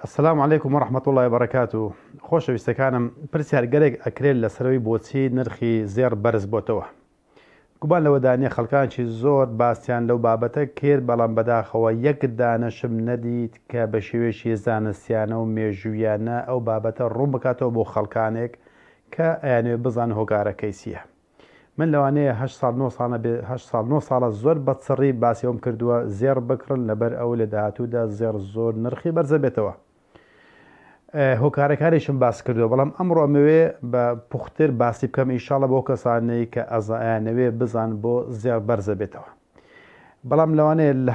السلام عليكم ورحمة الله وبركاته. خۆشەویستەکانم پرسیار گەرێک ئەکرێت لەسەرەوەی بۆچی نرخی زێر بەرز بۆتەوە. گومان لەوەدانە خەڵکانکی زۆر باسییان لەو بابەتە کرد، بەڵام بەداخەوە یەک دانەشم نەدیت کە بە شێوێکی زانستیانە و مێژوویانە ئەو بابەتە ڕوون بکاتەوە بۆ خەڵکانێک کە ئەیانوێ بزان هۆکارەکەی چییە. من لەوانەیە 8 ساڵە زۆر بەچڕی باسیەوەم کردووە زێر بکڕن لەبەر ئەو لە داهاتوودا زێر زۆر نرخی بەرزە بێتەوە. هۆکارەکانیشم باس کردووە، بەڵام ئەمڕۆ ئەمەوێ بە پوختر باسی بکەم ئینشاڵە بۆ کەسانەی کە ئەزایانەوێ بزان بۆ زێر بەرزە بێتەوە. بەڵام لەوانەیە لە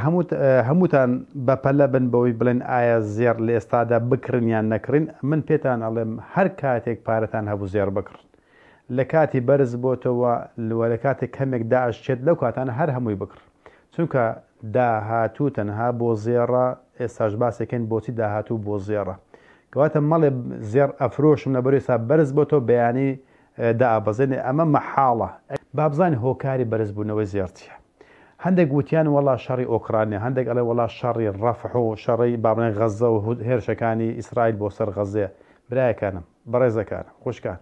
هەمووتان بەپەلە بن بەوەی بڵێن ئایا زێر لە ئێستادا بکردن یان نەکردن. من پێتان ئەڵێم هەر کاتێک پارەتان هەبوو زێر بکڕن، لە کاتی بەرز بۆتەوە لە کاتێک کەمێک داعشێت لەو کاتانە هەر هەمووی بکڕ، چونکە داهاتوو تەنها بۆ زێڕە. ئێستاش باسێکن بۆچی داهاتوو بۆ زێڕە، کەواتە مەڵێ زێر ئەفرۆشم لەبەر ئێستا بەرز بۆتەوە بەیانی دابەزێنێ، ئەمە مەحاڵە. بابزانانی هۆکاری بەرزبوونەوەی زێر چییە؟ هەندێک گوتیان وەڵا شەڕی ئۆکرانیا، هەندێک ئەڵێ وەڵا شەڕی ڕەفح و شەڕی بابنەی غەزە و هێرشەکانی ئیسرائیل بۆ سەر غەزەیە. برایەکانم، بەڕێزەکانم، خوشکان،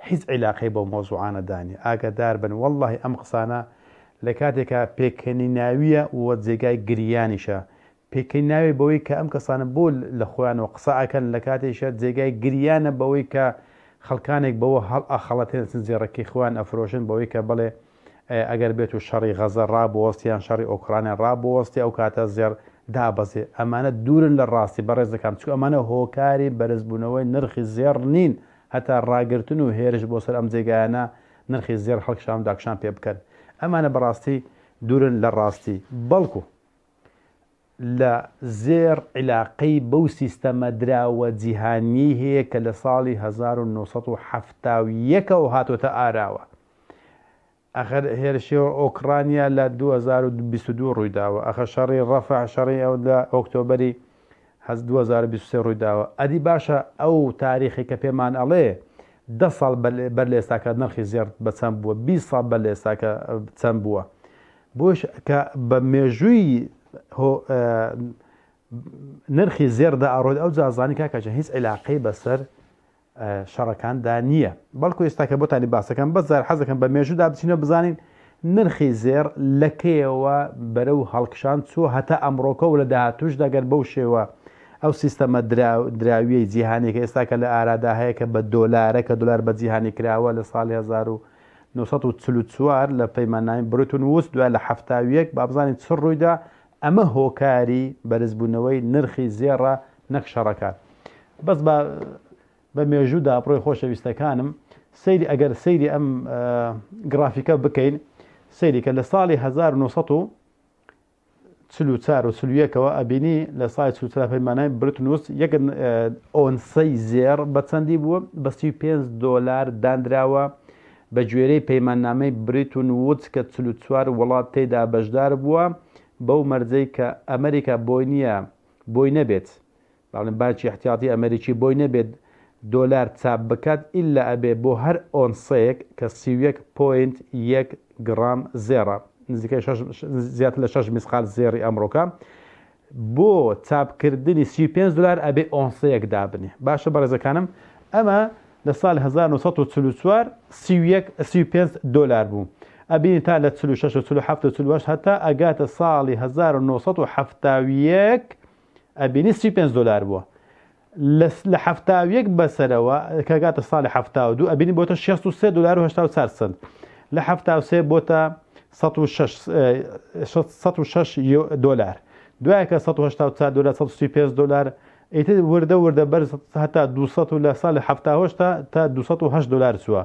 هیچ عیلاقەی بۆ مۆزوعانە دانی. ئاگادار بن، وەڵڵاهی ئەم قسانە لە کاتێکە پێکەنی ناویە و جێگای گریانیشە. پێکەی ناوی بەوەی کە ئەم کەسانە بۆ لە خۆیانەوە قسەکەن، لە کاتێکشە جێگای گریانە بەوەی کە خەڵکانێک بەوە هەڵ ئەخەڵەتێن زێڕەکەی خۆیان ئەفرۆشن، بەوەی کە بڵێ ئەگەر بێت و شەڕی غەزە ڕابوەستیان شەڕی ئۆکرانیا ڕابوەستی ئەو کاتە زێر دابەزێ. ئەمانە دوورن لە ڕاستی بەڕێزەکان، چکە ئەمانە هۆکاری بەرزبوونەوەی نرخی زێر نین، هەتا ڕاگرتن و هێرش بۆ سەر ئەم جێگایانە نرخی زێر هەڵکشان و داکشان پێ بکەن. ئەمانە بەڕاستی دوورن لە ڕاستی، بەڵکو لە زێر عیلاقەی بەو سیستەمە دراوە جیهانی هەیە کە لە ساڵی 1970ەوە هاتوۆتە ئاراوە. ئەخر هێرشی ئۆکرانیا لە 2022 ڕوویداوە، ئەخە شەڕی ڕەفع شەڕی ئەو لە ئۆکتۆبەری 2023 ڕوویداوە. ئەدی باشە ئەو تاریخی کە پێمان ئەڵێ 10 ساڵ بەر لە ئێستاکە نرخی زێر بەچەند بووە، 20 ساڵ بەر لە ئێستاکە چەند بووە، بۆش کە بە مێژووی نرخی زێردا ئەڕۆیت ئەو جازانی کاکەچە هیچ عیلاقەی بەسەر شەڕەکاندا نییە. بەڵکو ئێستاکە بۆتانی باسەکەم بەزار حەزەکەم بە مێژوودا بچینە بزانین نرخی زێر لەکەیەوە بەرەو هەڵکشان چوە هەتا ئەمڕۆکە و لە داهاتووشدا گەر بەو شێوە ئەو سیستەمە دراویەی جیهانی کە ئێستاکە لە ئارادا هەیە کە بە دۆلارە کە دۆلار بە جیهانی کراوە لە ساڵی 1940 لە پەیماننامەی بروتون ووست دوای لە 71 با بزانین چ ڕوویدا. ئەمە هۆکاری بەرزبوونەوەی نرخی زێڕە نەک شەڕەکان. بەس بە مێژوودا ئەپڕۆی خۆشەویستەکانم سەیری ئەگەر سەیری ئەم گرافیکە بکەین، سەیری کە لە ساڵی 1940ەوە ئەبینی لە سای 40 پەیماننامەی بروتون ووست یەک ئۆنسەی زێر بە چەندی بووە؟ بە $35 دانراوە بە گوێرەی پەیماننامەی بروتون ووست کە 44 وڵات تێیدا بەشدار بووە. بەو مەرجەی کە ئەمریکا بۆی نەبێت، باڵێن باکی احتیاطی ئەمریکی بۆی نەبێت دۆلار چاپ بکات ئیلا ئەبێ بۆ هەر ئۆنسەیەک کە 31.1 گرام زێڕە، نزیکەی زیاتر لە 6 میسقال زێڕی ئەمڕۆکە، بۆ چاپکردنی $35 ئەبێ ئۆنسەیەک دابنێ. باشە بەڕێزەکانم، ئەمە لە ساڵی 1940 $35 بوو. ئەبینی تا لە 46 47 هەتا ئەگاتە ساڵی 1970 ئەبینی $35 بووە. لە 71 بەسەرەوە کەگاتە ساڵی 72 ئەبینی بۆتە $63.84. لە 73 بۆتە $106. دوایەکە $184 $135 ئیتر وردە بەرز هەتا 200 لە ساڵی 78 تا $208 چووە.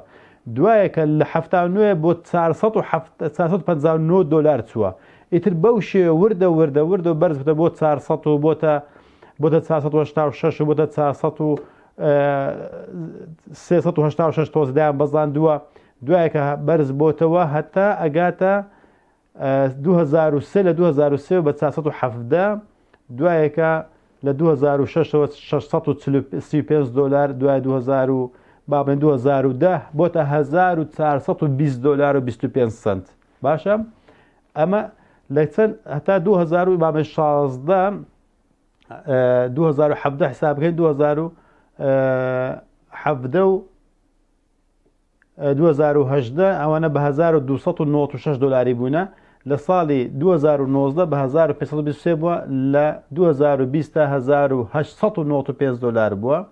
دوایەکە لە 79 بۆ $459 چووە. ئیتر بەو شێوە وردە بەرز بۆتە بۆ 400 و بۆتە 486 و بۆتە 386 تۆزدایان بەزاندووە. دوایەکە بەرز بۆتەوە هەتا ئەگاتە 2003 لە 2003 بە 470. دوایەکە لە 2006 $635. دوای 2000 بابن 2010 بۆتە $1420.25. باشە ئەمە لە چەند هەتا 2016 2017 حساب بکەین 2018 ئەوانە بە 1296 دلاری بوونە لە ساڵی 2019 بە 1523 بووە لە 2020 تا 1895 دلار بووە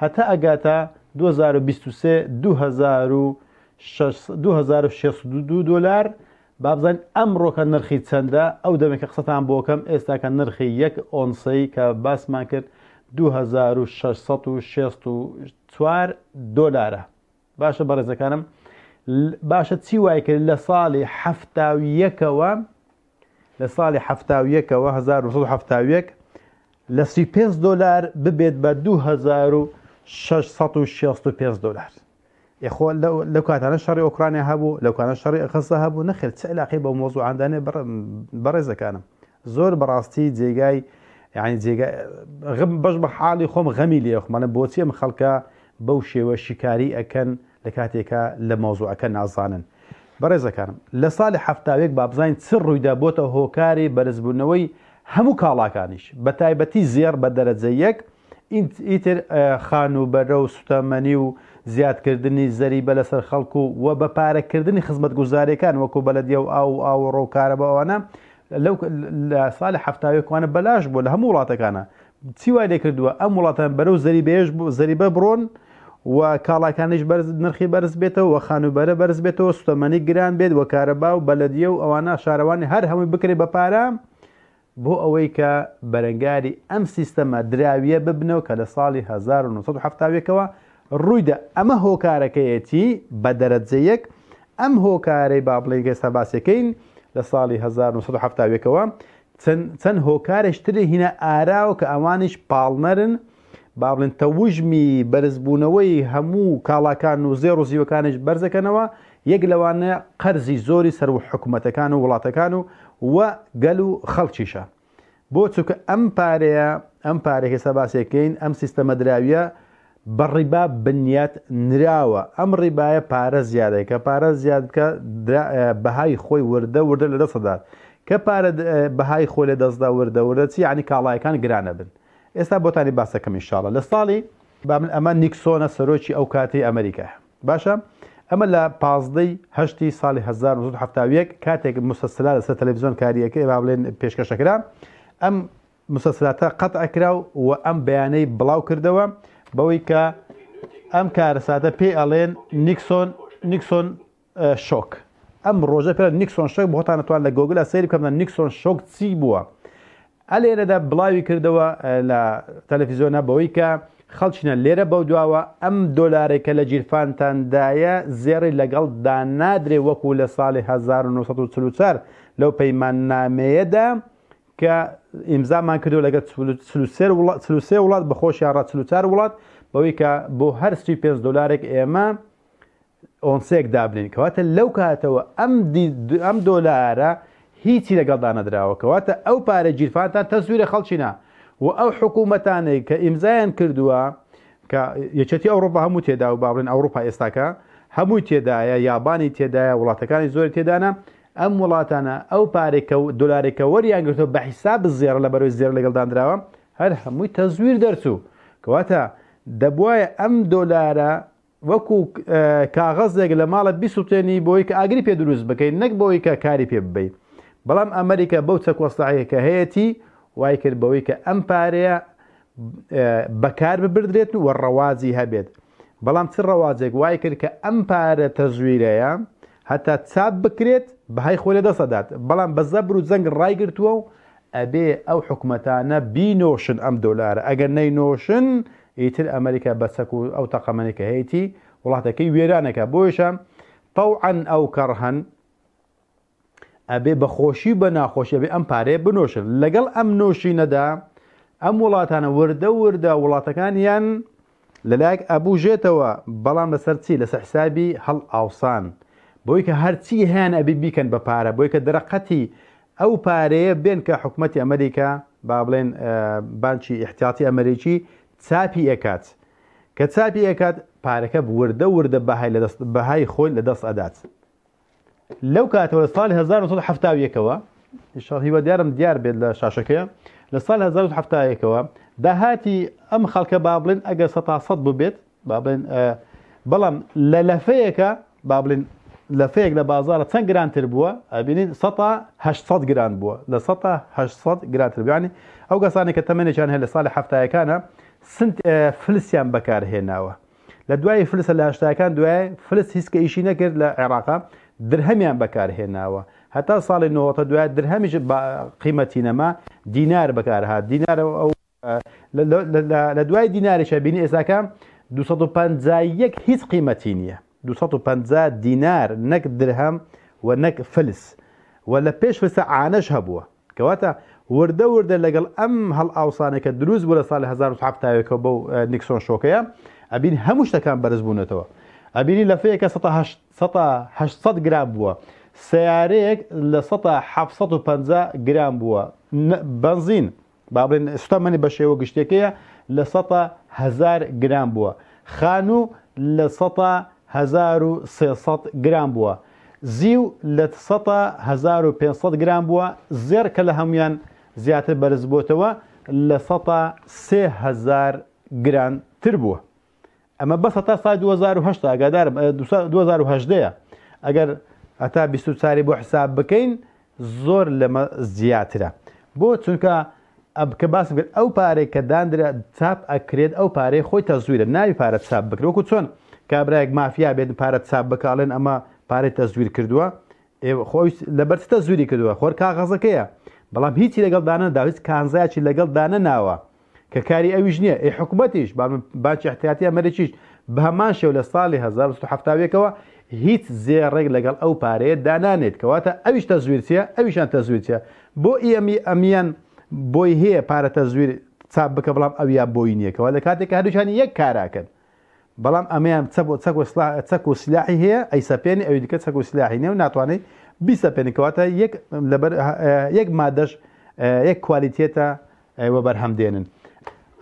هەتا ئەگاتە 2023 2602 دلار بابزان ئەمڕۆکە نرخی چەندە ئەو دەمێکە قسەتان بۆکەم ئێستاکە نرخی یەک ئۆنسەی کە باسمان کرد 2664 دلارە باشە بەڕێزەکانم باشە چی وای کرد لە ساڵی هەفتاویەکەوە 1970 لە 35 دلار ببێت بە 2665 دلار یخۆ لەو کاتانە شەڕی ئۆکرانیا هەبوو لەو کاتانە شەڕی غەزە هەبوو نەخێر چ علاقەی بە مۆزوعاندانێ بەڕێزەکانم زۆر بەڕاستی جێگای یعنی جێگای بەش بە حاڵی خۆم غەمی لێخمانە بۆچی ئەم خەڵکە بەو شێوە شیکاری ئەکەن لە کاتێکە لە مۆزوعەکە نازانن بەڕێزەکانم لە ساڵی هەفتاوێک با بزانین چ ڕوویدا بۆتە هۆکاری بەرزبوونەوەی هەموو کاڵاکانیش بە تایبەتی زێر بە دەرەجە یەک ئیتر خانوبەرە و سوتەمەنی و زیادکردنی زەریبە لەسەر خەڵکو و بە پارەکردنی خزمەتگوزاریەکان وەکو بەلەدیە و ئاو ڕۆکارە بەوانە لەو لە ساڵی هەفتاوێکوانە بەلاش بوو لە هەموو وڵاتەکانە چی وای لێ کردووە ئەم وڵاتان بەرەو زەریبە بڕۆن و کاڵاکانیش نرخی بەرز بێتەوە و خانوبەرە بەرز بێتەوە سوتەمەنی گران بێت و کارەبا و بەلەدیە و ئەوانە شارەوانی هەر هەمووی بکرێت بە پارە بۆ ئەوەی کە بەرەنگاری ئەم سیستەمە دراویە ببنەوە کە لە ساڵی 1970ەوە ڕوویدا ئەمە هۆکارەکەیەتی بە دەرەجە یەک ئەم هۆکارەی با بڵێن ئێستا باسەکەین لە ساڵی 1970ەوە چەند هۆکارشتری هینە ئاراوە کە ئەوانیش پاڵنەرن با بڵێن تەوژمی بەرزبوونەوەی هەموو کاڵاکان و زێڕ و زیوەکانش بەرزەکەنەوە یەک لەوانە قەرزی زۆری سەر و حکوومەتەکان و وڵاتەکان و گەل و خەڵکیشە بۆ چونکە ئەم پارێک هێستا باسێکەین ئەم سیستەمە دراویە بە ڕیبا بنیات نراوە ئەم ڕیبایە پارە زیادەی کە پارە زیادکە بەهای خۆی وردە لە دەستدات کە پارە بەهای خۆی لە دەستدا وردە چی عنی کاڵایەکان گرانە بن ئێستا بۆتانی باسەکەم ئینشاڵڵا لە ساڵی ئەمە نیکسۆنە سەرۆکی ئەو کاتی ئەمریکا باشە ئەمە لە 15 ساڵی 1970 کاتێک مسلسلات لەسەر تەلەڤیزیۆن کاریەکەی با بڵێن پێشکەشەکرا ئەم مسلسلاتە قەت ئەکرا و ئەم بەیانەی بڵاو کردەوە بەوەی کە ئەم کارەساتە پێی ئەڵێن نیکسۆن شۆک ئەم ڕۆژە پێ نیکسۆن شۆک بۆتان نتوان لە گۆگل سەیری بکەم نیکسۆن شۆک چی بووە ئەلێرەدا بڵاوی کردەوە لە تەلەڤیزیۆنە بەوەی کە خەڵچینە لێرە بەو دواوە ئەم دۆلارێکە لە جیرفانتاندایە زێڕی لەگەڵ دانادرێ وەکو لە ساڵی 1940 لەو پەیماننامەیەدا کە ئیمزامان کردو لەگە 33 وڵات بەخۆشیان ڕ 44 وڵات بەوەی کە بۆ هەر 35 دلارێک ئێمە ئۆنسێک دابنین کەواتە لەو کاتەوە ئەم دۆلارە هیچی لەگەڵدا نەدراوە کەواتە ئەو پارە جیرفانتان تەزویرە خەڵچینە و ئەو حکوومەتانەی کە ئیمزایان کردووە کە یەکێتی ئەوڕۆپا هەموو تێدا و بابڵێن ئەوڕۆپا ئێستاکە هەمووی تێدایە یابانی تێدایە وڵاتەکانی زۆری تێدانە ئەم وڵاتانە ئەو پارێکە دۆلارێکە وەریان گرتووە بە حیساب زێڕە لە بەرەوەی زێر لەگەڵدانراوە هەر هەمووی تەزویر دەرچوو کەواتە دەبواە ئەم دۆلارە وەکو کاغەزێک لە ماڵە بیسووتێنی بۆی کە ئاگری پێ دروست بکەین نەک بەوەی کە کاری پێ ببەیت بەڵام ئەمریکا بەو چەکۆستاعەیەکە هەیەی وای کرد بەوەی کە ئەم پارەیە بەکار ببردرێت و ڕەوازی هەبێت بەڵام چ ڕەوازێک وای کرد کە ئەم پارە تەزویرەیە هەتا چاپ بکرێت بەهای خۆی لە دەسەدات بەڵام بە زەبر و جەنگ ڕایگرتووە و ئەبێ ئەو حکوومەتانە بینۆشن ئەم دۆلارە ئەگەر نەینۆشن ئیتر ئەمریکا بەچەک و ئەو تەقەمەنێکە هەیەی وڵاتەکەی وێرانەکە بۆیشە تەوعەن ئەو کەڕهەن ئەبێ بەخۆشی بە ناخۆشی ئەبێ ئەم پارەیە بنۆشن لەگەڵ ئەم نۆشینەدا ئەم وڵاتانە وردە وڵاتەکانیان لەلایەک ئەبوژێتەوە بەڵام لەسەر چی لەسەر حسابی هەڵ ئاوسان بۆی کە هەرچی هیان ئەبی بیکەن بە پارە بۆی کە دەرەقەتی ئەو پارەیە بێن کە حکوومەتی ئەمریکا با بڵێن بانکی احتیاطی ئەمریکی چاپی ئەکات کە چاپی ئەکات پارەکە وردە بەهای خۆی لە دەست ئەدات لەو کاتەوە لە ساڵی 1970ەوە هیوە دیارم دیار بێت لە شاشەکەیە لە ساڵ 1970ەوە داهاتی ئەم خەڵکە با بڵێن ئەگەر 100 ببێت با بڵێن بەڵام لە لەفەیەکە با بڵێن لەفەیەک لە بازارە چەند گرانتر بووە ئەبینین 800 گران بووە لە 800 گرانتر بیانی ئەو گەسانی کە تەمەنێکیان هەیە لە ساڵی هەفتایەکانە فلسیان بەکارهێناوە لە دوای فلسە لە هەشتاکان دوای فلس هیچ کە ئیشی نەکرد لە عێراقا درهەمیان بەکارهێناوە هەتا ساڵی 90 دوای درهەمیش قیمەتی نەما دینار بەکارهات دینار ئەو لە دوای دینارێکە بینی ئێساکە 251 هیچ قیمەتی نییە 250 دینار نەک درهەم و نەک فلس و لە پێش فلسە عانەش هەبووە کەواتە وردە وردە لەگەڵ ئەم هەڵ ئاوسانێکە دروست بوو لە ساڵی 1970 بەو نیکسۆن شۆکەیە ئەبین هەموو شتەکان بەرز بوونەتەوە ئەبینی لە فەیەکە 800 گرام بووە سیارەیەک لە 750 گرام بووە بنزین با بڵێن سوتەمەنی بە شێوە گشتێکەیە لە 100,000 گرام بووە خانوو لە 100,300 گرام بووە زیو لە 100,500 گرام بووە زێر کە لە هەمویان زیاتر بەرز بۆتەوە لە 103,000 گران تر بووە ئەمە بەس هەتا سای 2008 ئاگادارم 2018 ئەگەر هەتا 24 بۆ حساب بکەین زۆر لەمە زیاترە بۆ چونکە کە باس بێت ئەو پارەی کە دانرا چاپ ئەکرێت ئەو پارەی خۆی تەزویرە ناوی پارە چاپ بکرێت وەکو چۆن کابراایەک مافیا بێت پارە چاپ بکڵێن ئەمە پارەی تەزویر کردووە خۆی لەبەر تەزویری کردووە خۆر کاغەزەکەیە بەڵام هیچی لەگەڵ دانەدا هیچ کانزایکی لەگەڵ دانە ناوە کە کاری ئەویش نییە حکوومەتیش باچی احتیاتی ئەمریکیش بە هەمان شێو لە ساڵی 1970ەوە هیچ زێڕێک لەگەڵ ئەو پارەیە دانانێت کەواتە ئەویش تەزویرچیە ئەویشان تەزویرچە بۆ ئەمیان بۆی هەیە پارە تەزویر چاپ بکە بەڵام ئەویا بۆی نییەکەوە لە کاتێک هەردووچانی یەک کاراکەن بەڵام ئەمەیان چەک و سلاحی هەیە ئەی سەپێنی ئەوی دیکە چەک و سلاحی نێ و ناتوانێت بیسەپێنکەواتە یەک مادەش یەک کوالیتێتە وە بەرهەمدێنن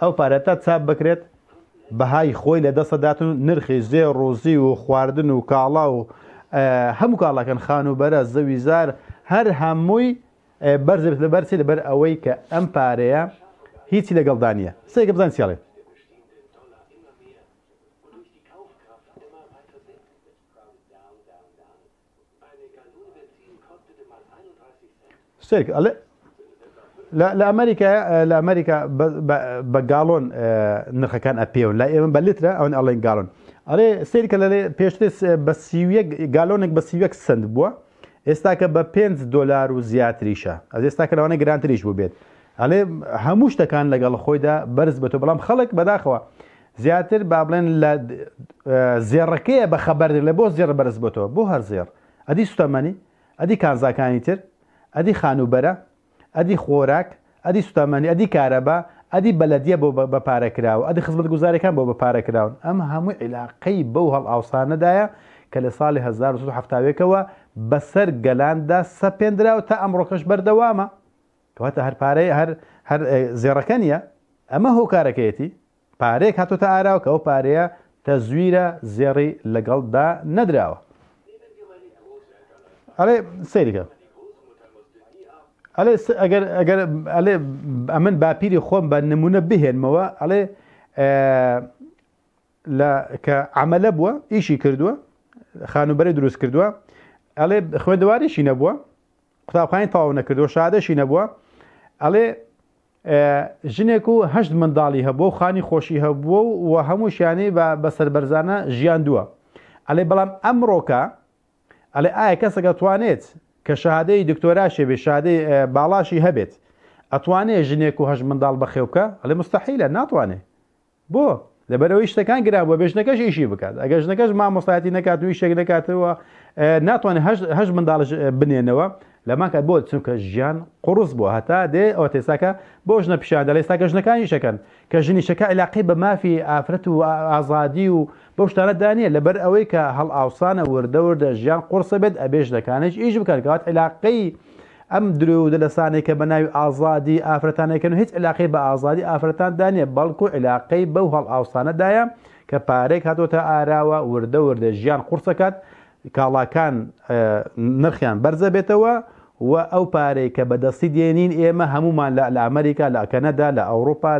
ئەو پارەتە چاپ بکرێت بەهای خۆی لە دەسەداتن نرخی زێ ڕۆزی و خواردن و کاڵا و هەموو کاڵاکەن خان و بەرە زەوی زار هەر هەمووی بەرزێت لە بەرچی لەبەر ئەوەی کە ئەم پارەیە هیچی لەگەڵدانە سێکە بزان سیاڵێ لە ئەمریکا بە گاڵۆن نرخەکان ئەپێون لای ئێمە بە لیترە ئەوەن ئەڵێن گاڵۆن ئەڵێ سێریکە لەلێ پێشتر بە گالۆنێک بە 31 سنت بووە ئێستاکە بە $5 و زیاتریشە ئەس ئێستاکە لەوانە گرانتریش بوو بێت ئەڵێ هەموو شتەکان لەگەڵ خۆیدا بەرز بێتەوە بەڵام خەڵک بەداخەوە زیاتر با بڵێن لە زێڕەکەیە بە خەبەر لە بۆ زێڕ بەرز بێتەوە بۆ هەر زێڕ ئەدی سوتەمەنی ئەدی کانزاکانی تر ئەدی خانوبەرە ئەدی خۆراک ئەدی سوتەمەنی ئەدی کارەبا ئەدی بەلەدیە بۆ بە پارەکراوە ئەدی خزمەت گوزارەکان بۆ بە پارەکراون ئەمە هەمووی عیلاقەی بەو هەڵ ئاوسانەدایە کە لە ساڵی 1970ەوە بەسەر گەلاندا سەپێنراوە تا ئەمڕۆکەش بەردەوامە کەواتە هەر پارەی هەر زێڕەکە نیە ئەمە هۆکارەکەیەتی پارێک هاتۆتە ئاراوە کە ئەو پارەیە تەزویرە زێڕی لەگەڵدا نەدراوە ئەڵێ سەیریکە ئەڵێ ئەگەر ئەمن باپیری خۆم بە نمونە بهێنمەوە ئەڵێ کە عەمەلە بووە ئیشی کردووە خانوبەری دروست کردووە ئەڵێ خوێندەواریشی نەبووە قوتابخانەی تەواو نەکردووە شادەشی نەبووە ئەڵێ ژنێک و 8 منداڵی هەبووە و خانی خۆشی هەبووە و هەمووشیانی بە سەربەرزانە ژیاندووە ئەڵێ بەڵام ئەمڕۆکە ئەڵێ ئایا کەسەکە توانێت کە شادەی دکتۆراشێ بێ شادەی باڵاشی هەبێت ئەتوانێت ژنێک و 8 منداڵ بەخێوکە ئەڵێ مستەحیلە ناتوانێت بۆ لەبەرەوەی شتەکان گرابووە بێژنەکەش ئیشی بکات ئەگەر ژنەکەش مامۆستایەتی نەکات و ئیشێک نەکاتەوە ناتوانێت 8 منداڵش بنێنەوە لەمان کات بۆ چونکە ژیان قوڕس بووە هەتا دێ ئەوە تێساکە بۆ ژنە پیشان دەڵێ ئێستا کە ژنەکانی شەکەن کە ژنیشەکە عیلاقەی بە مافی ئافرەت و ئازادی و بەو شتانە دانیە لەبەر ئەوەی کە هەڵ ئاوسانە وردە ژیان قورسە بێت ئەبێ ژنەکانش ئیش بکەن کەوات عیلاقەی ئەم درو دەلەسانێک کە بە ناوی ئازادی ئافرەتانەکەن و هیچ عیلاقەی بە ئازادی ئافرەتان دانیە بەڵکو عیلاقەی بەو هەڵ ئاوسانەدایە کە پارێک هاتۆتە ئاراوە وردە ژیان قورسەکات کاڵاکان نرخیان بەرزە بێتەوە و ئەو پارەی کە بەدەستی دێنین ئێمە هەمومان لە ئەمریکا لە کەنەدا لە ئەوروپا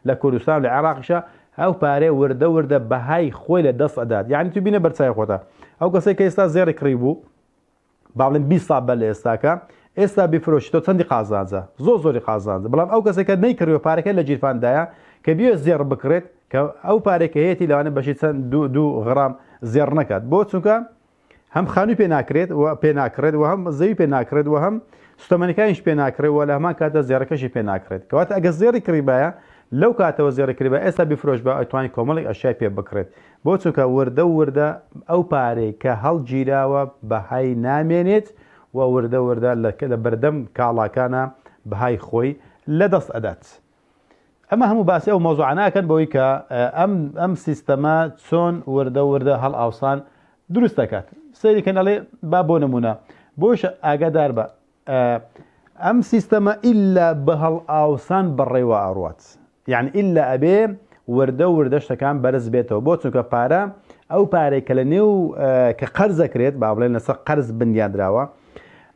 لە کوردستان لە عێراقیشە ئەو پارەی وردە وردە بەهای خۆی لە دەست ئەدات یعنی تو بینە بەرچای خۆتە ئەو کەسێک کە ئێستا زێڕی کڕی بوو باڵێن 20 ساڵ بە لە ئێستاکە ئێستا بیفرۆشتەوە چەندی قازانجە زۆری قازانجە بەڵام ئەو کەسێکە نەیکردوە پارەکە لە جیرفاندایە کە بێ زێڕ بکرێت کە ئەو پارێکە هەیەی لەوانە بەشی چەند دوو غرام زێڕ نەکات بۆ چونکە هەم خانووی پێ ناکرێت و پێ ناکرێت و هەم زەوی پێ ناکرێت و هەم سوتەمەنیەکانیش پێ ناکرێت و لە هەمان کاتە زێڕەکەشی پێ ناکرێت کەواتە ئەگە زێڕی کڕیبایە لەو کاتەوە زێڕی کڕیبە ئێستا بیفرۆش بە ئەتوانی کۆمەڵێک ئەشیای پێ بکرێت بۆ چونکە وردە ئەو پارەی کە هەڵگیراوە بەهای نامێنێت و وردە لە بەردەم کاڵاکانە بەهای خۆی لە دەست ئەدات ئەمە هەموو باسی ئەو مۆزوع ناکەن بەوەی کە ئەم سیستەمە چۆن وردە هەڵ ئاوسان دروست دەکات سەیریکەن ئەڵێ با بۆ نمونە بۆش ئاگادار بە ئەم سیستەمە ئیلا بە هەڵ ئاوسان بەڕێوە ئاڕوات یعنی ئیلا ئەبێ وردە شتەکان بەرز بێتەوە بۆ چونکە پارە ئەو پارەی کە لە نێو کە قەرز دەکرێت با بڵێن لەسەر قەرز بنیادراوە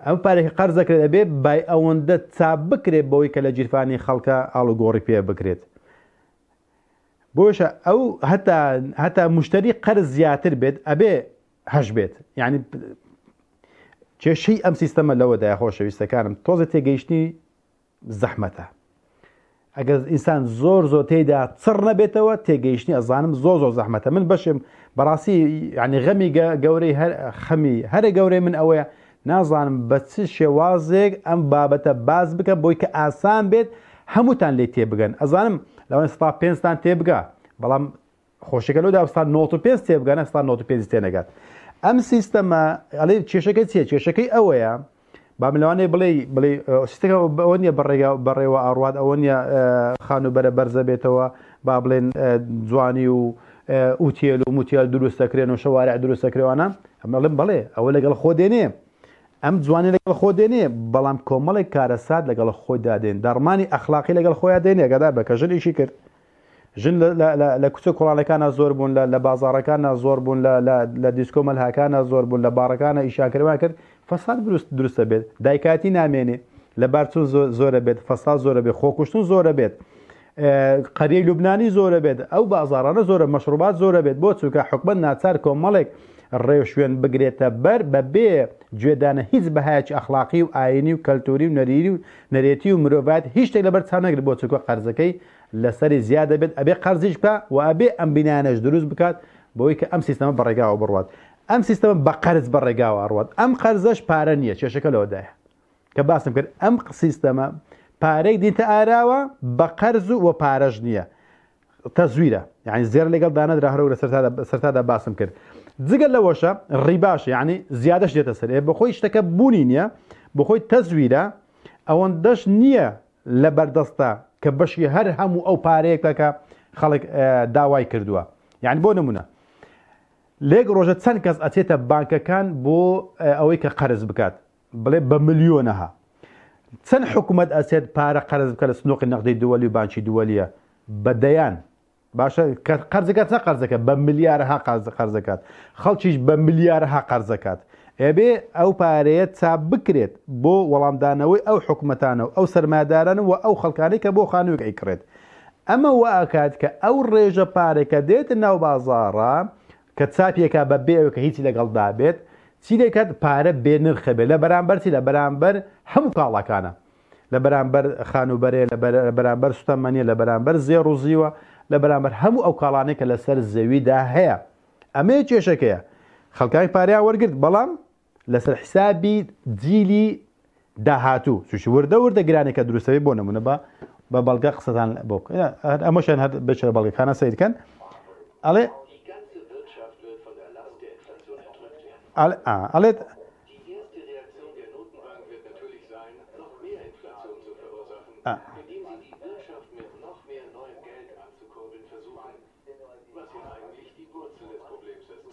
ئەم پارێکی قەرز دەکرێت ئەبێ بای ئەوەندە چاپ بکرێت بەوەی کە لە جیرفانی خەڵکە ئاڵوگۆڕی پێ بکرێت بۆشە ئەو هەتا مشتری قەرز زیاتر بێت ئەبێ هەش بێت یعنی کێشەی ئەم سیستەمە لەوەدای خۆشەویستەکانم تۆزە تێگەیشتنی زەحمەتە ئەگەر ئینسان زۆر تێیدا چڕ نەبێتەوە تێگەیشتنی ئەزانم زۆر زەحمەتە من بەشم بەڕاستی یعنی غەمی گەورەی هەرە گەورەی من ئەوەیە نازانم بە چ شێوازێک ئەم بابەتە باز بکە بۆی کە ئاسان بێت هەمووتان لێ تێبگەن ئەزانم لەوان ستا پێنجتان تێبگا بەڵام خۆشەکە لەودا ستا 95 تێبگەنە ستا 95 تێنەگات ئەم سیستەمە ئەڵێ کێشەکەی چیە کێشەکەی ئەوەیە با ملوانەیە بڵێ سیستەکە ئەوە نیە بەڕێوە ئاڕوات ئەوە نیە خانوبەرە بەرزە بێتەوە با بڵێن جوانی و ئوتێل و موتیال دروست دەکرێن و شەوارع دروست دەکرێوانە ئەمەڵێم بڵێ ئەوە لەگەڵ خۆ دێنێ ئەم جوانی لەگەڵ خۆ دێنێ بەڵام کۆمەڵێک کارەسات لەگەڵ خۆی دادێن دەڕمانی ئەخلاقی لەگەڵ خۆیان دێنێ گەدار بە کە ژن ئیشی کرد ژن لە کوچە کوڵانەکانە زۆر بوون لە بازاڕەکانە زۆر بوون لە دیسکۆ مەلهاکانە زۆر بوون لە باڕەکانە ئیشاکردوان کرد فەساد دروستە بێت دایکاتی نامێنێ لە بارچوون زۆرە بێت فەساد زۆرە بێت خۆکوشتن زۆرە بێت قەریەی لوبنانی زۆرە بێت ئەو بازاڕانە زۆرە مەشروبات زۆرە بێت بۆ چونکە حکومەت ناچار کۆمەڵێک ڕێو شوێن بگرێتە بەر بەبێ گوێدانە هیچ بەهایەکی ئەخلاقی و ئاینی و کەلتوری و نەریری و نەرێتی و مرۆڤات هیچ شتێک لەبەر چاو نەگرێت بۆ چونکە قەرزەکەی لەسەری زیادە بێت ئەبێ قەرزیش بکە و ئەبێ ئەم بینانەش دروست بکات بۆی کە ئەم سیستەمە بەڕێگاوە بڕوات ئەم سیستەمە بە قەرز بەڕێگاوە ئەڕوات ئەم قەرزەش پارە نییە کێشەکە لەوەدایە کە باسم کرد ئەم سیستەمە پارەی دینتە ئاراوە بە قەرز و پارەش نییە تەزویرە یعنی زێر لەگەڵ دانەدرا هەرە لە سەرتادا باسم کرد جگە لەوەشە ڕیباشە یعنی زیادەش دێتە سەر بەخۆی شتەکە بوونی نییە بەخۆی تەزویرە ئەوەندەش نییە لە بەردەستە کە بەشی هەر هەموو ئەو پارەیەکەکە خەڵک داوای کردووە یعنی بۆ نمونە لێک ڕۆژە چەند کەس ئەچێتە بانکەکان بۆ ئەوەی کە قەرز بکات بڵێ بە ملیۆنەها چەند حکوومەت ئەچێت پارە قەرز بکە لە سنووقی نەقدی دووەلی و بانکی دووەلیە بەدەیان باشە قەرزەکەات چە قەرزەکە بە ملیارها قەرزەکات خەڵکیش بە ملیارها قەرزەکات ئەبێ ئەو پارەیە چاپ بکرێت بۆ وەڵامدانەوەی ئەو حکوومەتانە و ئەو سەرمایه‌دارانە و ئەو خەڵکانەی کە بۆ خانوویەک ئەیکڕێت ئەمە وەکات کە ئەو ڕێژە پارێکە دێت ناو بازاڕە کە چاپێکە بە بێەوە کە هیچی لەگەڵدا بێت چی دەکات پارە بێنرخە بێت لە بەرامبەرچی لە بەرامبەر هەموو کاڵاکانە لە بەرامبەر خانوبەرێ لە بەرامبەر سوتەمەنیە لە بەرامبەر زێڕ و زیوە لە بەرامبەر هەموو ئەو کاڵانەی کە لەسەر زەویدا هەیە ئەمە کێشەکەیە خەڵکانی پارەیان وەرگرت بەڵام لەسەر حسابی جیلی داهاتوو سوشی وردە گرانێکە دروستەوەی بۆ نمونە بە بەڵگە قسەتان بۆ ئەمەشان هەر بچرە بەڵگەکانە سیرکەن ئەڵێ ئەڵێت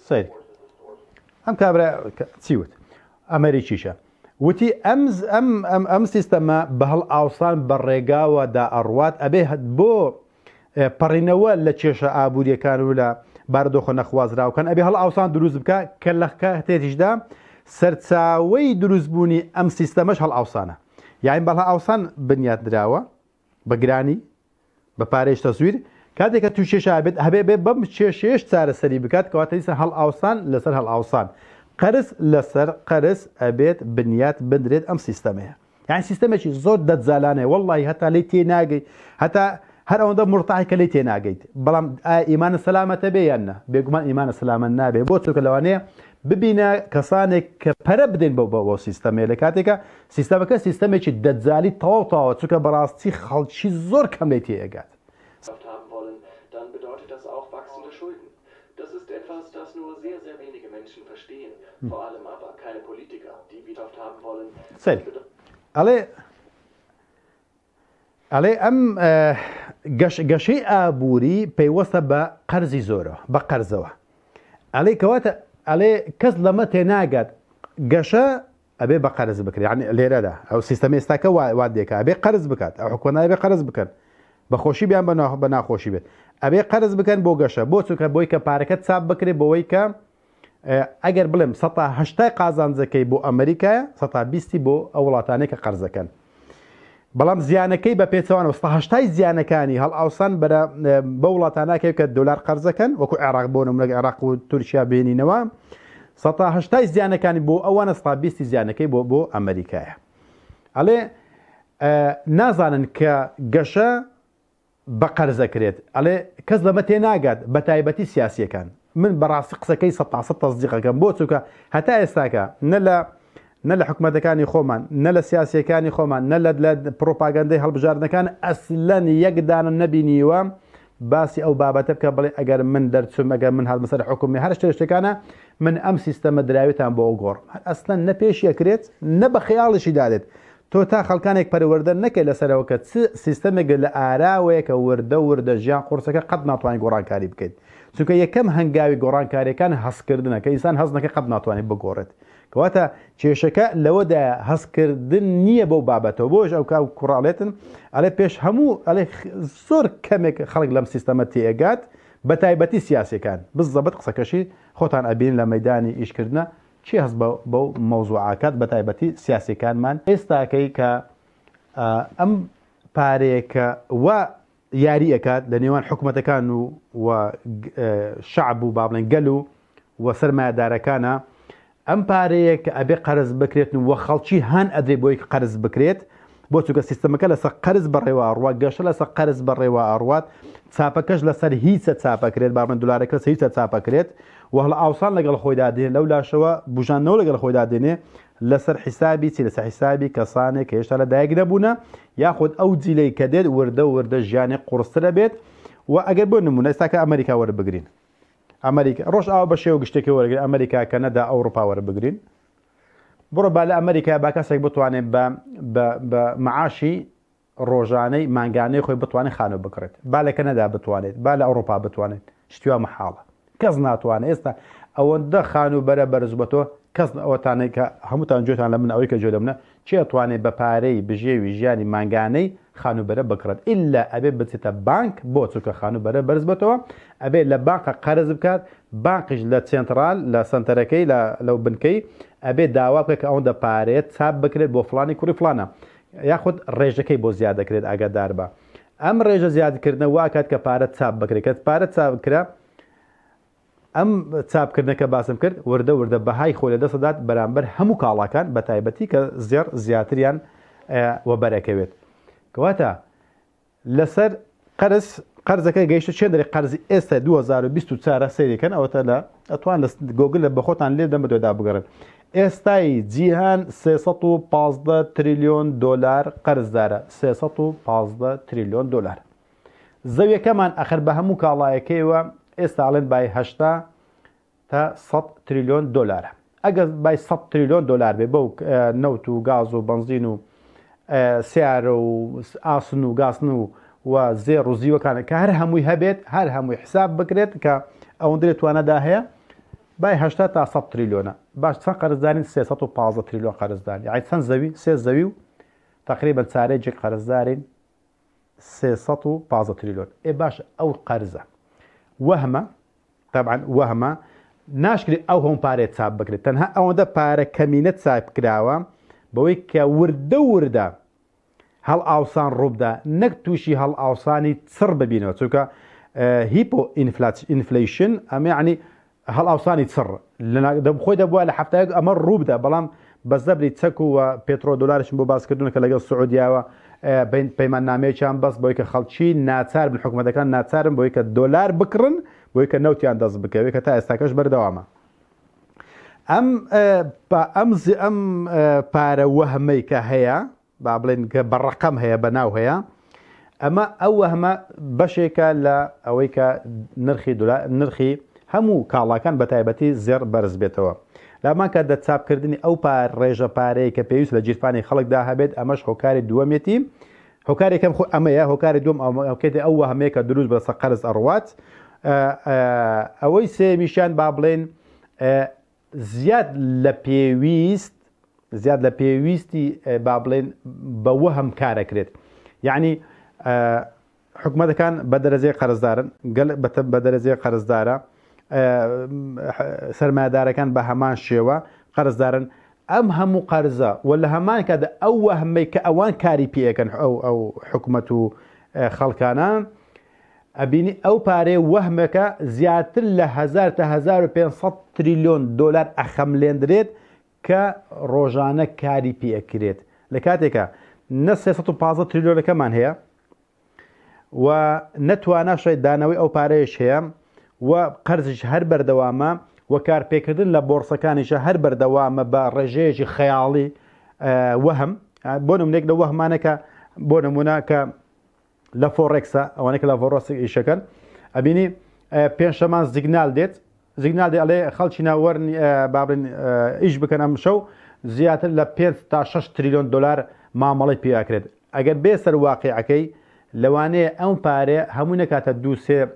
سیر ئەم کابرا چیوت ئەمریکیشە وتی ئەم سیستەمە بە هەڵ ئاوسان بە ڕێگاوە دا ئەڕوات ئەبێ بۆ پەڕینەوە لە کێشە ئابوووریەکان و لە بارودۆخۆ نەخوازراوکەن ئەبێ هەڵ ئاوسان دروست بکە کە لە کاتێکیشدا سەرچاوەی دروستبوونی ئەم سیستەمەش هەڵ ئاوسانە یاین بەڵ ئاوسان بنیات درراوە بە گرانی بە پارێش تەسویر کاتێککە تووشێش بێت هەبێ بێ بەم کێشێش چارەسەری بکات کەواتە دیسە هەڵ ئاوسان لەسەر هەڵ ئاوسان قەرز لەسەر قەرز ئەبێت بنیات بدرێت ئەم سیستەمەیە یان سیستەمێکی زۆر دەجالانەیە وەڵی هەتا لی تێناگەی هەتا هەر ئەوەندە مرتاحکە لی تێناگەیت بەڵام ئیمانە سەلامەتە بێ یاننا بێگومان ئیمانە سەلامە نابێ بۆ چووکە لەوانەیە ببینە کەسانێک کە پەرە بدەین بۆ سیستەمێ لە کاتێکە سیستەمەکە سیستەمێکی دەجالی تەواو چووکە بەڕاستی خەڵکی زۆر کەم لی تێگات dann bedeutet das auch wachsende Schulden. Das ist etwas, das nur sehr, sehr wenige Menschen verstehen. Vor allem aber keine Politiker, die Wirtschaft haben wollen. ئەڵێ ئەم گەشەی ئابووری پەیوەستە بە قەرزی زۆرە بە قەرزەوە ئەڵێ کەواتە ئەڵێ کەس لەمە تێناگات گەشە ئەبێ بە قەرز بکرێت یعنی لێرەدا ئەو سیستەم ئێستاکە وا دێکە ئەبێ قەرز بکات ئەو حکومەت ئەبێ قەرز بکەن بەخۆشی بیان بە ناخۆشی بێت ئەبێ قەرز بکەن بۆ گەشە بۆ چووکە بۆی کە پارەکەت چاپ بکرێت بۆەوەی کە ئەگەر بڵێم 180 قازانجەکەی بۆ ئەمریکایە 120 بۆ ئەو وڵاتانەی کە قەرزەکەن بەڵام زیانەکەی بە پێچەوانەوە 180 زیانەکانی هەڵ ئاوسان بە وڵاتاناکەی کە دلار قەرزەکەن وەکو عێراق بۆ نمونە عێراق و تورکیا بینینەوە 180 زیانەکانی بۆ ئەوانە 120 زیانەکەی بۆ ئەمریکایە ئەڵێ نازانن کە گەشە بە قەرزەکرێت ئەڵێ کەس لەمە تێناگات بە تایبەتی سیاسیەکان من بەڕاستی قسەکەی 100% تەصدیقەکەم بۆ چووکە هەتا ئێستاکە نە لە حکومەتەکانی خۆمان نە لە سیاسیەکانی خۆمان نە لە پرۆپاگەندەی هەڵبژاردنەکان ئەسلەن یەکدانە نەبینیوە باسی ئەو بابەتە بکە بڵێ ئەگەر من دەرچوم ئەگەر من هەڵمەسەر حکومی هەر شتێکانە من ئەم سیستەمە دراوێتان بۆ گۆڕ ئەسلەن نە پێشیەکرێت نە بە خەیاڵیشی دادێت تۆ تا خەڵکانێک پەروەردە نەکەی لەسەرەوە کە سیستەمێک لە ئاراوەیە کە وردە ژیان قورسەکە قەت ناتوانانی گۆڕانکاری بکەیت چونکە یەکەم هەنگاوی گۆڕانکاریەکان هەستکردنە کە ئینسان هەست نەکە قەت ناتوانێت بگۆڕێت کەواتە کێشەکە لەوەدا هەستکردن نییە بەو بابەتەوە بۆش ئەو کوڕاڵێتن ئەلێ پێش هەموو ئەلێ زۆر کەمێک خەڵک لەم سیستەمە تێگات بە تایبەتی سیاسەکان بزەبەت قسەکەشی خۆتان ئەبین لە مەیدانی ئیشکردنە چی هەست بەو مەوزوعاکات بە تایبەتی سیاسەکانمان ئێستاکەی کە ئەم پارەیەکە وە یاری ئەکات لە نێوان حکوومەتەکان و شعب و با بڵێن گەل و سەرمایهدارەکانە ئەم پارەیە کە ئەبێ قەرز بکرێت و خەڵکی هەن ئەدرێ بۆی قەرز بکرێت بۆ چووکە سیستەمەکە لەسەر قەرز بەڕێوە ئەڕوات گەشە لەسەر قەرز بەڕێوە ئەڕوات چاپەکەش لەسەر هیچە چاپەکرێت بابن دلارەکە هیچە چاپەکرێت و هەڵ ئاوسان لەگەڵ خۆیدا دێن لەو لاشەوە بژانەوە لەگەڵ خۆیدا دێنێ لەسەر حیسابی چی لەسەر حیسابی کەسانێک کە هێشتا لە دایک نەبوونە یاخود ئەو جیلەی کە دێت وردە ژیانی قورسرە بێت و ئەگەر بۆ نمونە ئێستاکە ئەمریکا وەربگرین ئەمریکا ڕۆژ ئاو بە شێوە گشتێکی وەرەگرین ئەمریکا کەنەدا ئەوروپا وەربگرین بڕۆ با لە ئەمریکا با کەسێک بتوانێت بە معاشی ڕۆژانەی مانگانەی خۆی بتوانێت خانە بکڕێت با لە کەنەدا بتوانێت با لە ئەوروپا بتوانێت شتیوا مەحاڵە کەس ناتوانێت ئێستا ئەوەندە خان و بەرە بەرز بەتۆ کەس ئەوەتانێک کە هەمووتان جۆتان لە من ئەوەی کە جۆ لەمنە چی ئەتوانێت بە پارەی بژێوی ژیانی مانگانەی خانوبەرە بکڕێت ئللا ئەبێ بچێتە بانک بۆ چووکە خانوبەرە بەرز بێتەوە ئەبێ لە بانکە قەرز بکات بانقیش لە سنترال لە سنتەرەکەی لەو بنکەی ئەبێ داوا بکە کە ئەوەندە پارێت چاپ بکرێت بۆ فلانی کوڕی فلانە یاخود ڕێژەکەی بۆ زیاد دەکرێت ئاگادار بە ئەم ڕێژە زیادکردنە واکات کە پارە چاپ بکرێت کە پارە چاپ بکرا ئەم چاپکردنەکە باسم کرد وردە بەهای خۆی لە دەسەدات بەرامبەر هەموو کاڵاکان بە تایبەتی کە زیاتریان وەبەرەکەوێت کەواتە لەسەر قەرزەکە گەیشتە چێن دەری قەرزی ئێستا 2024 سەیریکەن ئەوەتە لە ئەتوان لە گۆگل لە بەخۆتان لێ دەم بەدۆدا بگەڕن ئێستای جیهان 315 تریلیۆن دۆلار قەرزدارە 315 تریلیۆن دۆلار زەویەکەمان ئەخر بە هەموو کاڵایەکەیەوە ئێستا ئاڵێن بای 80 تا 100 تریلیۆن دۆلارە ئەگەر بای 100 تریلیۆن دۆلار بێ بەو نەوت و گاز و بنزین و سیارە و ئاسن و گاسن و زێڕ و زیوەکانە کە هەر هەمووی هەبێت هەر هەمووی حساب بکرێت کە ئەوەندرێت توانەدا هەیە بای 80 تا 100 تریلیۆنە باش چەند قەرزدارین 315 تریلیۆن قەرزدارین یعنی چەند زەوی سێ زەوی و تقریبا چارەیەکی قەرزدارین 315 تریلیۆن باش ئەو قەرزە وەهمە طبعا وەهمە ناشکری ئەو هەم پارێت چاپ بکرێت تەنها ئەوەندە پارە کەمینە چاپ کراوە بەوەی کە وردە هەڵ ئاوسان ڕووبدا نەک تووشی هەڵ ئاوسانی چڕ ببینەوە چونکە هیپۆ ئینفلیشن ئەمە یعنی هەڵ ئاوسانی چڕ خۆی دەبووە لە هەفتەیەک ئەمە ڕووبدا بەڵام بەزەبری چەک و پێترۆ دۆلارشم بۆ باسکردون کە لەگەڵ سعودیاوە پەیمان نامەیەکیان بەست بۆی کە خەڵکی ناچار بن حکوومەتەکان ناچارن بۆی کە دۆلار بکڕن بۆی کە نەوتیان دەست بکەوێت کە تا ئێستاکەش بەردەوامە ئەم پارە وەهمەی کە هەیە با بڵێن کە بەڕقەم هەیە بەناو هەیە ئەمە ئەو وەهمە بەشێکە لە ئەوەی کە نرخی هەموو کاڵاکان بە تایبەتی زێر بەرز بێتەوە لامان کە دەچاپکردنی ئەو ڕێژە پارەیە کە پێویست لە جیرفانی خەڵکدا هەبێت ئەمەش هۆکاری دووەمێتی هۆکارێکم خۆ ئەمەیە هۆکاری دوم ئەوکێتی ئەو وەهمەیە کە دروست بەسە قەرز ئەڕوات ئەوەی سێمیشان با بڵێن زیاد لە پێویستی با بڵێن بە وەهم کارەکرێت یعنی حکوومەتەکان بە دەرەجەی قەرزدارن بە دەرەجەی قەرزدارە سەرمایه‌دارەکان بە هەمان شێوە قەرزدارن ئەم هەموو قەرزە و لە هەمان کاتدا ئەو وەهمەی کە ئەوان کاری پێەکەن ئەو حکوومەت و خەڵکانە ئەبینی ئەو پارەی وەهمەکە زیاتر لە 1000 تا 1500 تریلیۆن دۆلار ئەخەملێندرێت کە ڕۆژانە کاری پێەکرێت لە کاتێکە نە 315 تریلیۆنەکەمان هەیە و نەتوانە دانەوەی ئەو پارەیەش هەیە و قەرزش هەر بەردەوامە و کارپێکردن لە بۆرسەکانیشە هەر بەردەوامە بە ڕێژەیەکی خەیاڵی وەهم بۆ نمونێک لە وەهمانەکە بۆ نمونە کە لە فۆڕێکسە ئەوانێک لە فۆڕۆسی ئیشەکەن ئەبینی پێنجشەمان زیگنال دێت زیگنال دێ ئەڵێ خەڵکی ناوەرن بابن ئیش بکەن ئەم شەو زیاتر لە 5 تا 6 تریلیۆن دۆلار مامەڵی پێیاکرێت ئەگەر بێسەر واقعەکەی لەوانەیە ئەم پارێ هەموو نەکاتە 2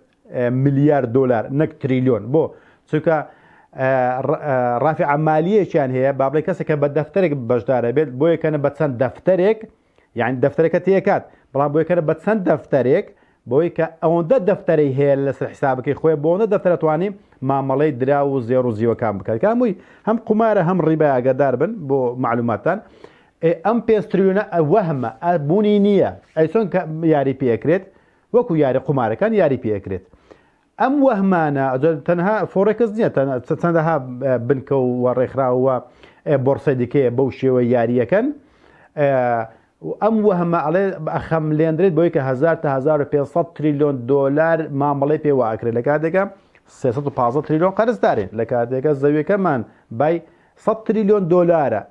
ملیار دۆلار نەک تریلیۆن بۆ چونکە ڕافی عمالیەکیان هەیە با بڵێ کەسێکە بە دەفتەرێک بەشدارە بێت بۆ یەکەنە بە چەند دەفتەرێک یعنی دەفتەرەکە تێکات بەڵام بۆ یەکەنە بە چەند دەفتەرێک بۆی کە ئەوەندە دەفتەرەی هەیە لەسەر حسابەکەی خۆی بۆ ئەوەندە دەفتەرەتوانی مامەڵەی درا و زێڕ و زیوەکان بکات کامووی هەم قومارە هەم ڕیبای ئاگادار بن بۆ معلوماتان ئەم 5 تریلیۆنە وەهمە بوونی نییە ئەیسۆن کە یاری پێکرێت وەکو یاری قومارەکان یاری پێکرێت ئەم وەهمانە تەنها فۆڕێکس نییە چەندەها بنکە و ڕێکخراوە بۆرسە دیکەیە بەو شێوە یاریەکەن ئەم وەهمە ئەڵێ ئەخەملێندرێت بۆی کە 1000 تا 1500 تریلیۆن دۆلار مامەڵی پێواکرێت لە کاتێکە 315 تریلیۆن قەرزدارێن لە کاتێکە زەویەکەمان بای 100 تریلیۆن دۆلارە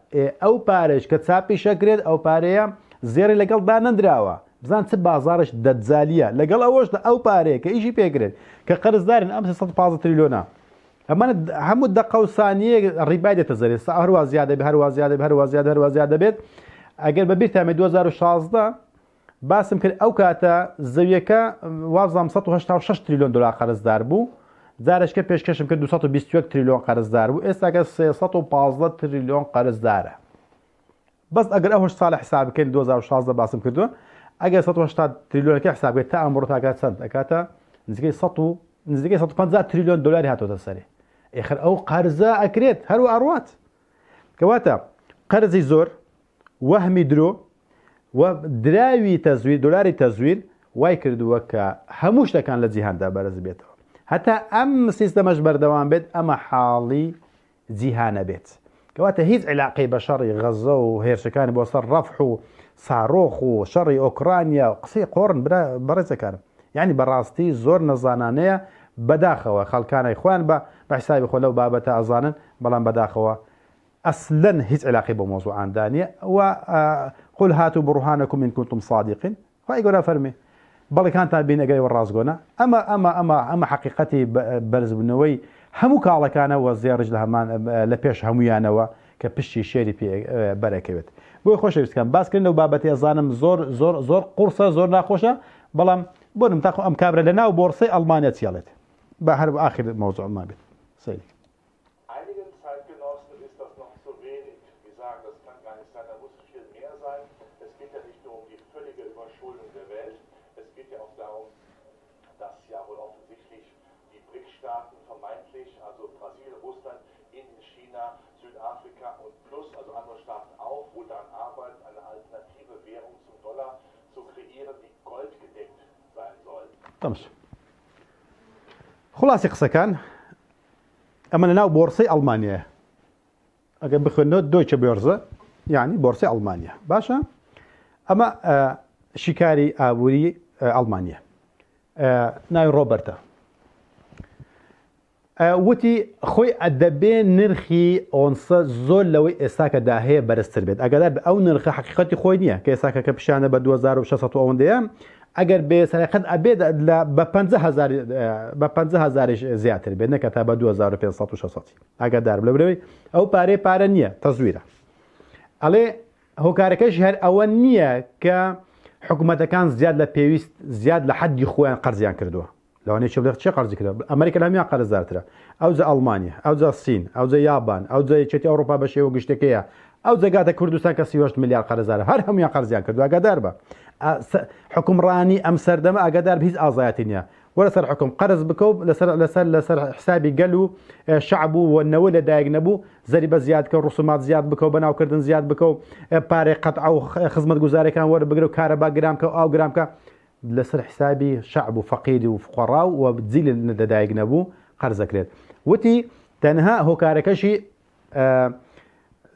ئەو پارێش کە چاپی شەکرێت ئەو پارەیە زێڕی لەگەڵ دانەندراوە بزان چ بازارش دەجالیە لەگەڵ ئەوەشدا ئەو پارەیە کە ئیشی پێکرێت کە قەرزدارن ئەم 315 تریلیۆنە ئەمانە هەموو دقە و سانیە ڕیبای دێتە زەرێت هەروە زیادە بێت هەروە زیادە بێت هەروە زیادە هەروە زیادە بێت ئەگەر بە بیرتامێ 2016 باسم کرد ئەو کاتە زەویەکە وازام 186 تریلیۆن دلار قەرزدار بوو جارشکە پێشکەشم کرد 221 تریلیۆن قەرزدار بوو ئێستاکە 315 تریلیۆن قەرزدارە بەس ئەگەر ئەوش ساڵە حساب بکەین 2016 باسم کردووە ئەگەر 180 تریلیۆنەکە حسابێت تا ئەمڕۆ تاکات چەند ئەکاتە نزیکەی 150 تریلیۆن دلاری هاتۆتە سەرێ ئێخر ئەو قەرزە ئەکرێت هەروە ئەڕوات کەواتە قەرزی زۆر وەهمی درۆ و دراوی تەزویر دۆلاری تەزویر وای کردووە کە هەموو شتەکان لە جیهاندا بەرز بێتەوە هەتا ئەم سیستەمەش بەردەوام بێت ئەمە حاڵی جیهانە بێت کەواتە هیچ علاقەی بە شەڕی غەزە و هێرشەکانی بۆ سەر ڕەفح و ساڕۆخ و شەڕی ئۆکرانیا و قسەی قۆڕن بەڕێزەکانم یعنی بەڕاستی زۆر نەزانانەیە بەداخەوە خەڵکانەی خوان بە حسابی خۆ لەو بابەتە ئەزانن بەڵام بەداخەوە ئەسلەن هیچ علاقی بۆ مۆزوعاندانیە و قل هاتوا برهانكم إن كنتم صادقين خی گەورە فەرمێ بەڵێکانتان بین ئەگەری وەڕازگۆنە ئەمە حقیقەتی بەرزبوونەوەی هەموو کاڵەکانەوە زێڕژ لە پێش هەمویانەوە کە پشتی شێری بەرەکەوێت بۆی خۆشەویستکان باسکردن لەو بابەتی ئەزانم زۆر قورسە زۆر ناخۆشە بەڵام بۆ نمتاخۆ ئەم کابرا لە ناو بۆرسەی ئەڵمانیا چێڵێت بە هەر ئاخر مەوزوعمان بێت سەیری Vermeintlich, also Brasilien تمش خلاصي قسەکان ئەمە لەناو بۆرسەی ئەڵمانیایە ئەگەر بخوێنەوە دۆیچە بۆرزە یعنی بۆرسەی ئەڵمانیا باشە ئەمە شیکاری ئابووری ئەڵمانیا ناوی ڕۆبەرتە وتی خۆی ئەدەبێ نرخی ئۆنسە زۆر لەوەی ئێستاکەدا هەیە بەرزتر بێت ئەگەدار ئەو نرخە حقیقەتی خۆی نییە کە ئێستاکە پیشانە بە 2600 ئەوەندەیە ئەگەر بێسەرقەت ئەبێت بە 50,000 زیاتر بێت نەکە تا بە 2500 ئەگەدار لەبرەوەی ئەو پارە نییە تەزویرە ئەڵێ هۆکارەکەش هەر ئەوە نییە کە حکوومەتەکان زیاد لە حەدی خۆیان قەرزیان کردووە لەوانەیە چی قەرزی کردووە ئەمریکا لە هەمیان قەرزدارترە ئەوجا ئەڵمانیا ئەوجا سین ئەوجا یابان ئەوجا یەکێتی ئەوروپا بە شێوە گشتەکەیە ئەو جگاتە کوردستان کە 38 میلیارد قەرزدارە هەر هەمویان قەرزیان کردووە ئەگەدار بە حکومڕانی ئەم سەردەمە ئەگەدار بە هیچ ئازایەتی نییە وەرە سەر حکوم قەرز بکە لەسەر حسابی گەل و شعب و نەوە لەدایک نەبوو زەریبە زیاد بکە ڕسومات زیاد بکە و بەناوکردن زیاد بکە و پارێ قەتع و خزمەت گوزارەکان وەربگرە و کارەبا گرامکە و ئاو گرامکە لەسەر حسابی شعب و فەقیری و فقڕا و جیل لەدایک نەبوو قەرزەکرێت وتی تەنها هۆکارەکەشی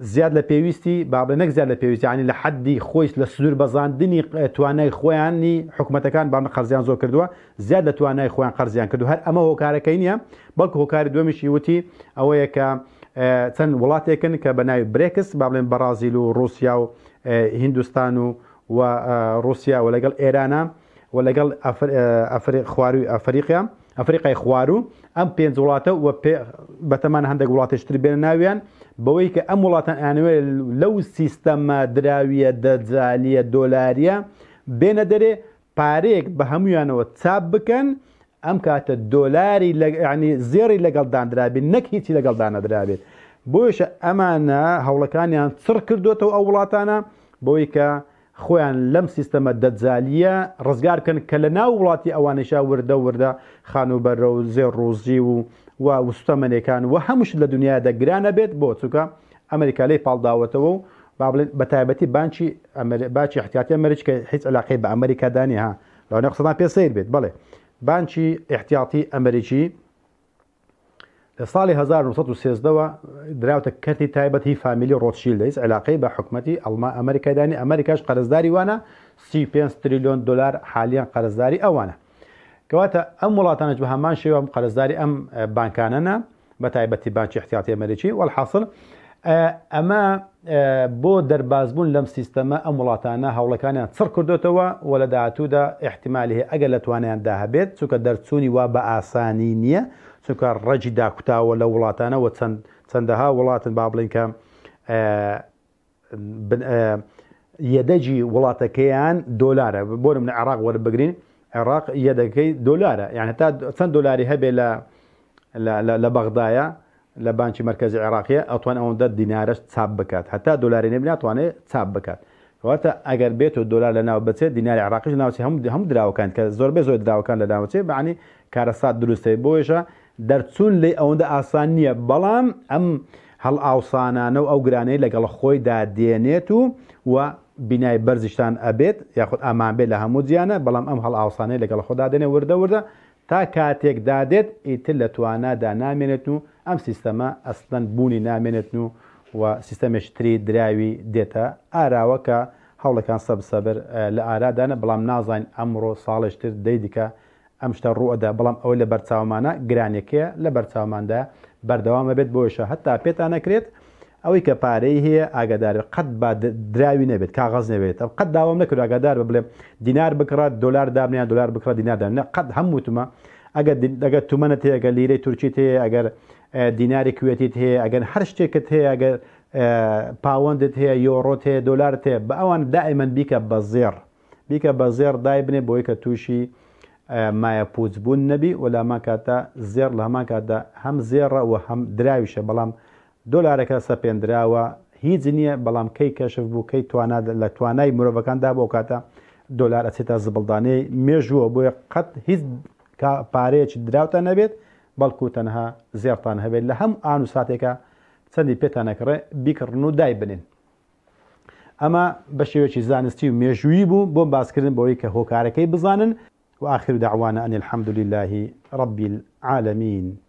زیاد لە پێویستی بابلە نەک زیاد لە پێویستی ینی لە حەدی خۆی لە سنوور بەزاندنی توانای خۆیانی حکوومەتەکان بابنە قەرزیان زۆر کردووە زیاد لە توانای خۆیان قەرزیان کردو هەر ئەمە هۆکارەکەی نییە بەڵکو هۆکاری دومیشی وتی ئەوەیە کە چەند وڵاتێکن کە بە ناوی برێکس با بڵێن بەرازیل و رووسیا و هیندستان و رووسیا و لەگەڵ ئێرانە و لەگەڵ ئەفریقای خوارو ئەم پێنج وڵاتە و بەتەمان هەندێک وڵاتیشتر بێنە ناویان بەوەی کە ئەم وڵاتان ئەنوێت لەو سیستەمە دراویە دەجالیە دۆلاریە بێنە دەرێ پارێک بە هەمویانەوە چاپ بکەن ئەم کاتە دۆلاری ینی زێڕی لەگەڵدانرابێت نەک هیچی لەگەڵدانەدرابێت بۆیشە ئەمانە هەوڵەکانیان چڕ کردوێتەوە ئەو وڵاتانە بۆی کە خۆیان لەم سیستەمە دەجالیە ڕزگار بکەن کە لە ناو وڵاتی ئەوانەشا وردە خانوبەرە و زێر ڕۆژی و وستەمەنێکان و هەمووش لە دنیادا گرانە بێت بۆ چووکە ئەمریکا لێی پاڵداوەتەوە و با بڵێن بە تایبەتی باچی احتیاتی ئەمریک کە هیچ علاقەی بە ئەمریکادانی ها لەوانەیە قسەدان پێ سەیر بێت بڵێ بانکی احتیاتی ئەمریکی لە ساڵی 1930ەوە دراوتە کەرتی تایبەت هی فامیلی ڕۆتشیلد هیچ علاقەی بە حکوومەتی ئەمریکادانی ئەمریکاش قەرزداری وانە 35 تریلیۆن دلار حالیان قەرزداری ئەوانە کەواتە ئەم وڵاتانش بە هەمان شێوە قەرزداری ئەم بانکانەنە بە تایبەتی بانکی احتیاتی ئەمریکی والحاصل ئەمە بۆ دەربازبوون لەم سیستەمە ئەم وڵاتانە هەوڵەکانیان چڕ کردوێتەوە و لە داهاتوودا احتیمالی هەیە ئەگەر لە توانیاندا هەبێت چونکە دەرچوونی وا بە ئاسانی نییە چونکە ڕەجی داکوتاوە لە وڵاتانەوە چەندەها وڵاتن با بڵین کە یەدەجی وڵاتەکەیان دۆلارە بۆ من عێراق وەربگرین عێراق یەدەکەی دۆلارە یعنی تا چەند دۆلاری هەبێ لە بەغدایە لە بانکی مرکزی عێراقیە ئەتوان ئەوەندە دینارش چاپ بکات هەتا دۆلاری نەبێت ناتوانێت چاپ بکات کەواتە ئەگەر بێت و دۆلار لە ناو بچێت دیناری عێراقیش ناوچێ هەموو دراوەکان کە زۆربەی زۆر دراوەکان لە ناوچێ بەعنی کارەسات دروستەی بۆیشە دەرچوون لێ ئەوەندە ئاسان نییە بەڵام ئەم هەڵ ئاوسانانە و ئەو گرانەی لەگەڵ خۆیدا دێنێت و بینای بەرزیشتان ئەبێت یاخود ئامان بێت لە هەموو جیانە بەڵام ئەم هەڵ ئاوسانەی لەگەڵ خۆدا دێنێ وردە تا کاتێک دادێت ئیتر لە توانادا نامێنێت و ئەم سیستەمە ئەسڵەن بوونی نامێنێت و سیستەمێش تری دراوی دێتە ئاراوە کە هەوڵەکان سەبر لە ئارادانە بەڵام نازانین ئەمڕۆ ساڵشتر دەیدیکە ئەم شتە ڕوئەدا بەڵام ئەوەی لە بەرچاومانە گرانێکەیە لە بەرچاوماندا بەردەوامە بێت بۆیشە هەتا پێتان نەکرێت ئەوەی کە پارەی هەیە ئاگادار قەت دراوی نەبێت کاغەز نەبێت ئەو قەت داوام نەکرد ئاگادار بڵێ دینار بکڕات دۆلار دابنیان دۆلار بکڕات دینار دابنێ قەت هەمووتمە ئەگەر تومەنت هەیە ئەگەر لیرەی تورکیت هەیە ئەگەر دیناری کوێتیت هەیە ئەگەر هەر شتێکت هەیە ئەگەر پاوەندت هەیە یۆڕۆت هەیە دۆلارت هەیە بە ئەوان دائیمەن بیکە بە زێر دای بنێ بۆی کە تووشی مایە پوچبوون نەبی و لە هەمان کاتە زێر لە هەمان کاتدا هەم زێڕە و هەم دراویشە بەڵام دۆلارەکە سەپێنراوە هیچ نییە بەڵام کەی کەشف بوو کەی لە توانای مرۆڤەکاندا بۆ کاتە دۆلار ئەچێتە زبڵدانەی مێژووە بۆیە قەت هیچ پارەیەکی دراوتە نەبێت بەڵکو تەنها زێرتان هەبێت لە هەم ئان و ساتێکە چەندی پێتانەکڕێ بیکڕن و دای بنێن ئەمە بە شێوەیەکی زانستی و مێژووی بوو بۆ باسکردن بەوەی کە هۆکارەکەی بزانن وآخر دعوانا أن الحمد لله رب العالمين.